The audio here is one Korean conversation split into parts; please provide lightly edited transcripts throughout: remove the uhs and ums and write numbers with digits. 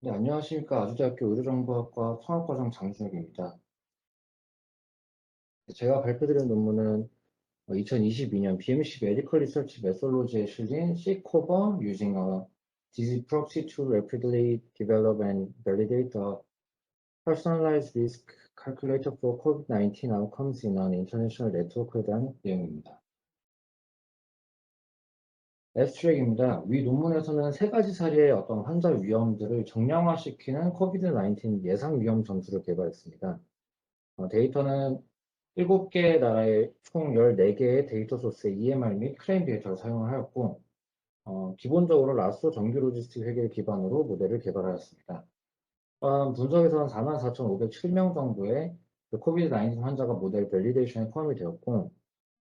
네, 안녕하십니까. 아주대학교 의료정보학과 통합과정 장준혁입니다. 제가 발표드린 논문은 2022년 BMC Medical Research Methodology에 실린 C-COVA using a disease proxy to rapidly develop and validate a personalized risk calculator for COVID-19 outcomes in an international network에 대한 내용입니다. 애스트랙입니다. 위 논문에서는 세 가지 사례의 어떤 환자 위험들을 정량화시키는 COVID-19 예상 위험 점수를 개발했습니다. 데이터는 7개 나라의 총 14개의 데이터 소스의 EMR 및 클레임 데이터를 사용을 하였고, 기본적으로 라쏘 정규 로지스틱 회계를 기반으로 모델을 개발하였습니다. 또한 분석에서는 44,507명 정도의 코비드-19 환자가 모델 밸리데이션에 포함이 되었고,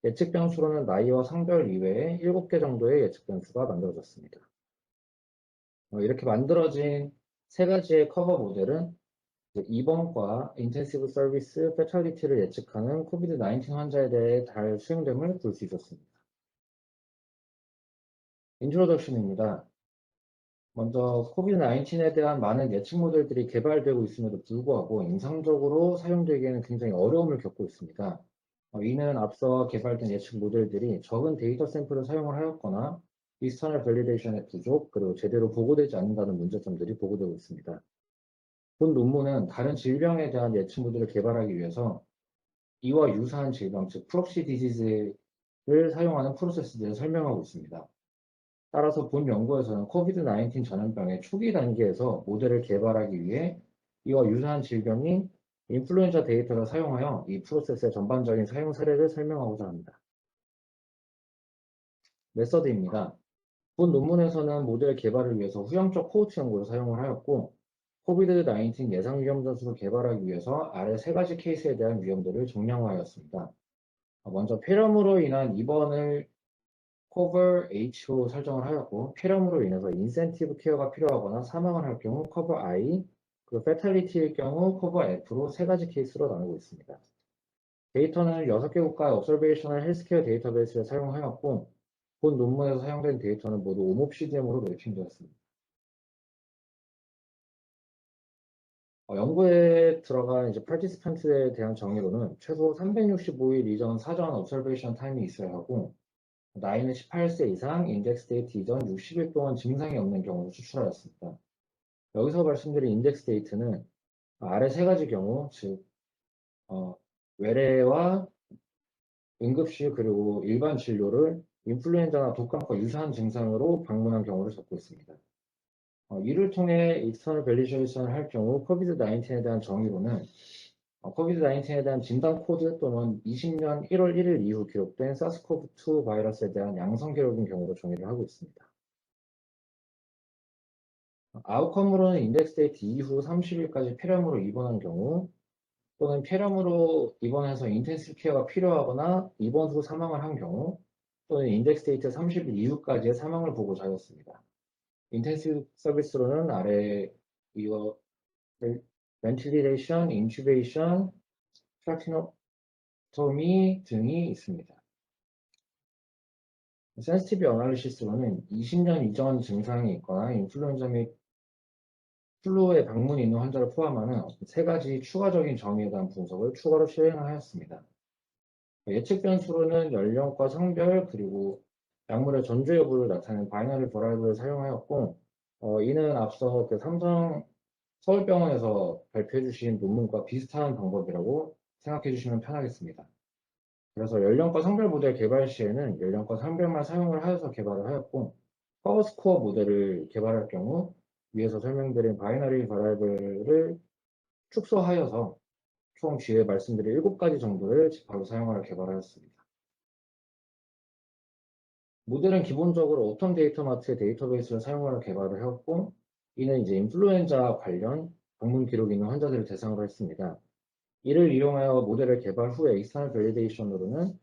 예측 변수로는 나이와 성별 이외에 7개 정도의 예측 변수가 만들어졌습니다. 이렇게 만들어진 세 가지의 커버 모델은 입원과 인텐시브 서비스 패탈리티를 예측하는 코비드-19 환자에 대해 잘 수행됨을 볼 수 있었습니다. 인트로덕션입니다. 먼저 코비드-19에 대한 많은 예측 모델들이 개발되고 있음에도 불구하고 임상적으로 사용되기에는 굉장히 어려움을 겪고 있습니다. 이는 앞서 개발된 예측 모델들이 적은 데이터 샘플을 사용을 하였거나 익스터널 밸리데이션의 부족, 그리고 제대로 보고되지 않는다는 문제점들이 보고되고 있습니다. 본 논문은 다른 질병에 대한 예측 모델을 개발하기 위해서 이와 유사한 질병, 즉 프록시 디지즈를 사용하는 프로세스에 대해 설명하고 있습니다. 따라서 본 연구에서는 코비드-19 전염병의 초기 단계에서 모델을 개발하기 위해 이와 유사한 질병인 인플루엔자 데이터를 사용하여 이 프로세스의 전반적인 사용 사례를 설명하고자 합니다. 메서드입니다. 본 논문에서는 모델 개발을 위해서 후형적 코호트 연구를 사용을 하였고, 코비드-19 예상 위험 전술을 개발하기 위해서 아래 세 가지 케이스에 대한 위험들을 정량화하였습니다. 먼저 폐렴으로 인한 입원을 cover H로 설정을 하였고, 폐렴으로 인해서 인센티브 케어가 필요하거나 사망을 할 경우 cover I, 그리고 페탈리티일 경우 cover F로 세 가지 케이스로 나누고 있습니다. 데이터는 6개 국가의 observational healthcare 데이터베이스를 사용하였고, 본 논문에서 사용된 데이터는 모두 OMOP-CDM으로 매핑되었습니다. 연구에 들어간 이제 participant에 대한 정의로는 최소 365일 이전 사전 observation 타임이 있어야 하고, 나이는 18세 이상, 인덱스 데이트 이전 60일 동안 증상이 없는 경우를 추출하였습니다. 여기서 말씀드린 인덱스 데이트는 아래 세 가지 경우, 즉 외래와 응급실 그리고 일반 진료를 인플루엔자나 독감과 유사한 증상으로 방문한 경우를 적고 있습니다. 이를 통해 익스터널 밸리데이션을 할 경우 코비드-19에 대한 정의로는 코비드-19에 대한 진단 코드 또는 20년 1월 1일 이후 기록된 사스코브2 바이러스에 대한 양성 기록인 경우로 정의를 하고 있습니다. 아웃컴으로는 인덱스 데이트 이후 30일까지 폐렴으로 입원한 경우 또는 폐렴으로 입원해서 인텐시브 케어가 필요하거나 입원 후 사망을 한 경우 또는 인덱스 데이트 30일 이후까지의 사망을 보고자였습니다. 인텐시브 서비스로는 아래 이어 벤틸레이션, 인튜베이션, 트라키노토미 등이 있습니다. 센시티비 어널리시스로는 20년 이전 증상이 있거나 인플루엔자 및 플루에 방문이 있는 환자를 포함하는 세 가지 추가적인 정의에 대한 분석을 추가로 실행하였습니다. 예측 변수로는 연령과 성별 그리고 약물의 전조 여부를 나타내는 바이너리 버라이블을 사용하였고, 이는 앞서 그 삼성 서울병원에서 발표해 주신 논문과 비슷한 방법이라고 생각해 주시면 편하겠습니다. 그래서 연령과 성별 모델 개발 시에는 연령과 성별만 사용을 하여서 개발을 하였고, 파워스코어 모델을 개발할 경우 위에서 설명드린 바이너리 버라이블을 축소하여서 총 뒤에 말씀드린 7가지 정도를 바로 사용하여 개발하였습니다. 모델은 기본적으로 오텀 데이터마트의 데이터베이스를 사용하여 개발을 하였고, 이는 이제 인플루엔자 관련 방문 기록이 있는 환자들을 대상으로 했습니다. 이를 이용하여 모델을 개발 후에 익스터널 밸리데이션으로는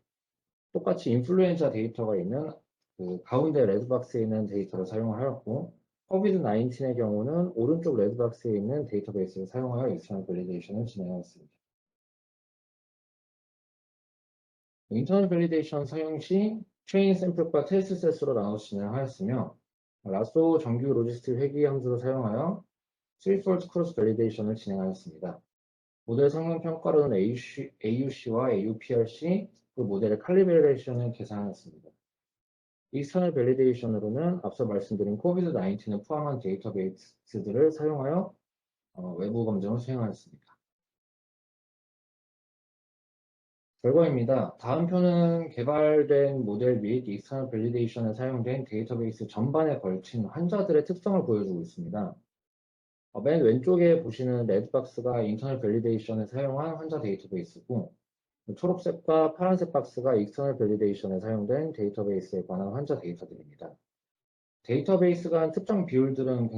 똑같이 인플루엔자 데이터가 있는 그 가운데 레드박스에 있는 데이터를 사용하였고, 코비드-19의 경우는 오른쪽 레드박스에 있는 데이터베이스를 사용하여 익스터널 밸리데이션을 진행하였습니다. 인터널 밸리데이션 사용 시 트레이닝 샘플과 테스트 셋으로 나눠서 진행하였으며, 라쏘 정규 로지스틱 회귀 함수를 사용하여 3fold 크로스 밸리데이션을 진행하였습니다. 모델 성능 평가로는 AUC와 AUPRC, 그 모델의 칼리브레이션을 계산하였습니다. 익스터널 밸리데이션으로는 앞서 말씀드린 코비드-19을 포함한 데이터베이스들을 사용하여 외부 검증을 수행하였습니다. 결과입니다. 다음 표는 개발된 모델 및 익스터널 밸리데이션에 사용된 데이터베이스 전반에 걸친 환자들의 특성을 보여주고 있습니다. 맨 왼쪽에 보시는 레드박스가 인터널 밸리데이션에 사용한 환자 데이터베이스고, 초록색과 파란색 박스가 익스터널 밸리데이션에 사용된 데이터베이스에 관한 환자 데이터들입니다. 데이터베이스 간 특정 비율들은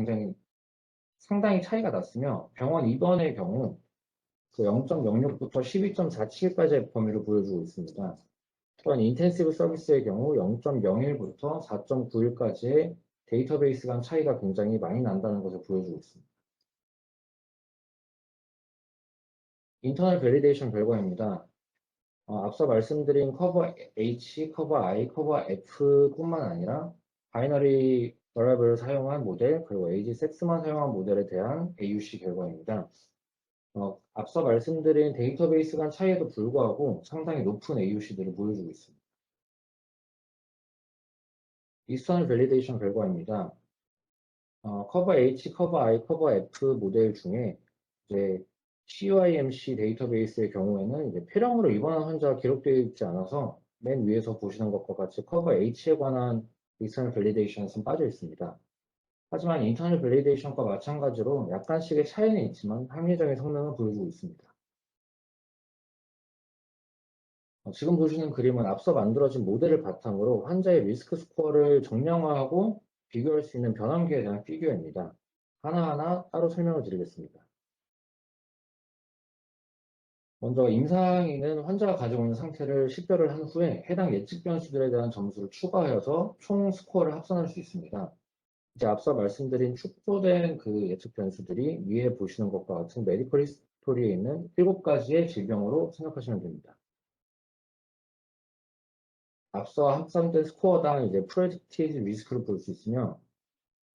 상당히 차이가 났으며, 병원 입원의 경우 0.06부터 12.47까지의 범위를 보여주고 있습니다. 또한 인텐시브 서비스의 경우 0.01부터 4.91까지의 데이터베이스 간 차이가 굉장히 많이 난다는 것을 보여주고 있습니다. 인터널 밸리데이션 결과입니다. 앞서 말씀드린 커버 H, 커버 I, 커버 F 뿐만 아니라 바이너리 버라이블을 사용한 모델, 그리고 age, sex만 사용한 모델에 대한 AUC 결과입니다. 앞서 말씀드린 데이터베이스 간 차이에도 불구하고 상당히 높은 AUC들을 보여주고 있습니다. 익스터널 밸리데이션 결과입니다. 커버 H, 커버 I, 커버 F 모델 중에 이제 CYMC 데이터베이스의 경우에는 이제 폐렴으로 입원한 환자가 기록되어 있지 않아서 맨 위에서 보시는 것과 같이 커버 H에 관한 익스터널 밸리데이션은 빠져 있습니다. 하지만 인터널 밸리데이션과 마찬가지로 약간씩의 차이는 있지만 합리적인 성능을 보여주고 있습니다. 지금 보시는 그림은 앞서 만들어진 모델을 바탕으로 환자의 리스크 스코어를 정량화하고 비교할 수 있는 변환기에 대한 피규어입니다. 하나하나 따로 설명을 드리겠습니다. 먼저 임상인은 환자가 가지고 있는 상태를 식별을 한 후에 해당 예측 변수들에 대한 점수를 추가하여서 총 스코어를 합산할 수 있습니다. 이제 앞서 말씀드린 축소된 그 예측 변수들이 위에 보시는 것과 같은 메디컬 히스토리에 있는 7가지의 질병으로 생각하시면 됩니다. 앞서 합산된 스코어당 이제 프레딕티드 리스크를 볼 수 있으며,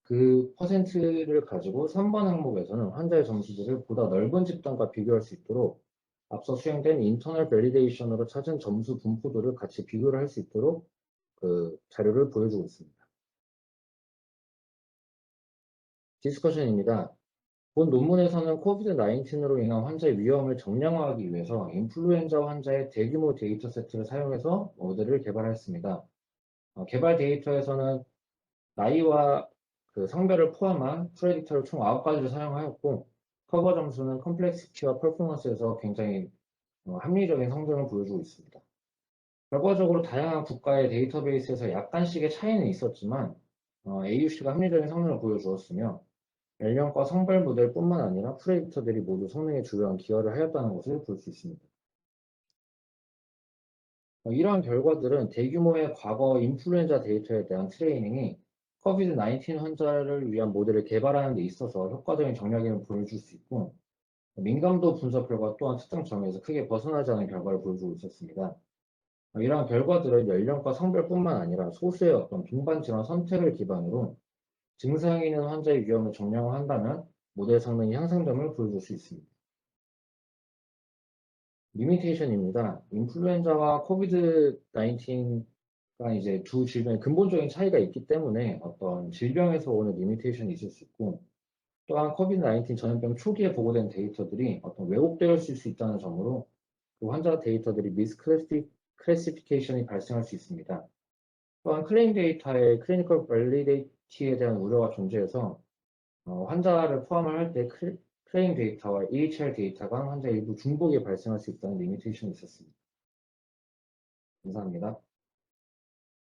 그 퍼센트를 가지고 3번 항목에서는 환자의 점수들을 보다 넓은 집단과 비교할 수 있도록 앞서 수행된 인터널 밸리데이션으로 찾은 점수 분포도를 같이 비교를 할 수 있도록 그 자료를 보여주고 있습니다. 디스커션입니다. 본 논문에서는 코비드-19으로 인한 환자의 위험을 정량화하기 위해서 인플루엔자 환자의 대규모 데이터 세트를 사용해서 모델을 개발했습니다. 개발 데이터에서는 나이와 그 성별을 포함한 프레디터를 총 9가지를 사용하였고, 커버 점수는 컴플렉시티와 퍼포먼스에서 굉장히 합리적인 성능을 보여주고 있습니다. 결과적으로 다양한 국가의 데이터베이스에서 약간씩의 차이는 있었지만 AUC가 합리적인 성능을 보여주었으며, 연령과 성별 모델뿐만 아니라 프레디터들이 모두 성능에 중요한 기여를 하였다는 것을 볼 수 있습니다. 이러한 결과들은 대규모의 과거 인플루엔자 데이터에 대한 트레이닝이 코비드-19 환자를 위한 모델을 개발하는 데 있어서 효과적인 정량임을 보여줄 수 있고, 민감도 분석 결과 또한 특정 점에서 크게 벗어나지 않은 결과를 보여주고 있었습니다. 이러한 결과들은 연령과 성별뿐만 아니라 소수의 어떤 빈반 질환 선택을 기반으로 증상이 있는 환자의 위험을 정량화한다면 모델 성능이 향상됨을 보여줄 수 있습니다. 리미테이션입니다. 인플루엔자와 코비드-19가 이제 두 질병의 근본적인 차이가 있기 때문에 어떤 질병에서 오는 리미테이션이 있을 수 있고, 또한 코비드-19 전염병 초기에 보고된 데이터들이 어떤 왜곡될 수 있다는 점으로 그 환자 데이터들이 미스클래시피케이션이 발생할 수 있습니다. 또한 클레임 데이터의 클리니컬 밸리디티에 대한 우려가 존재해서 환자를 포함을 할 때 클레임 데이터와 EHR 데이터 간 환자 일부 중복이 발생할 수 있다는 리미테이션이 있었습니다. 감사합니다.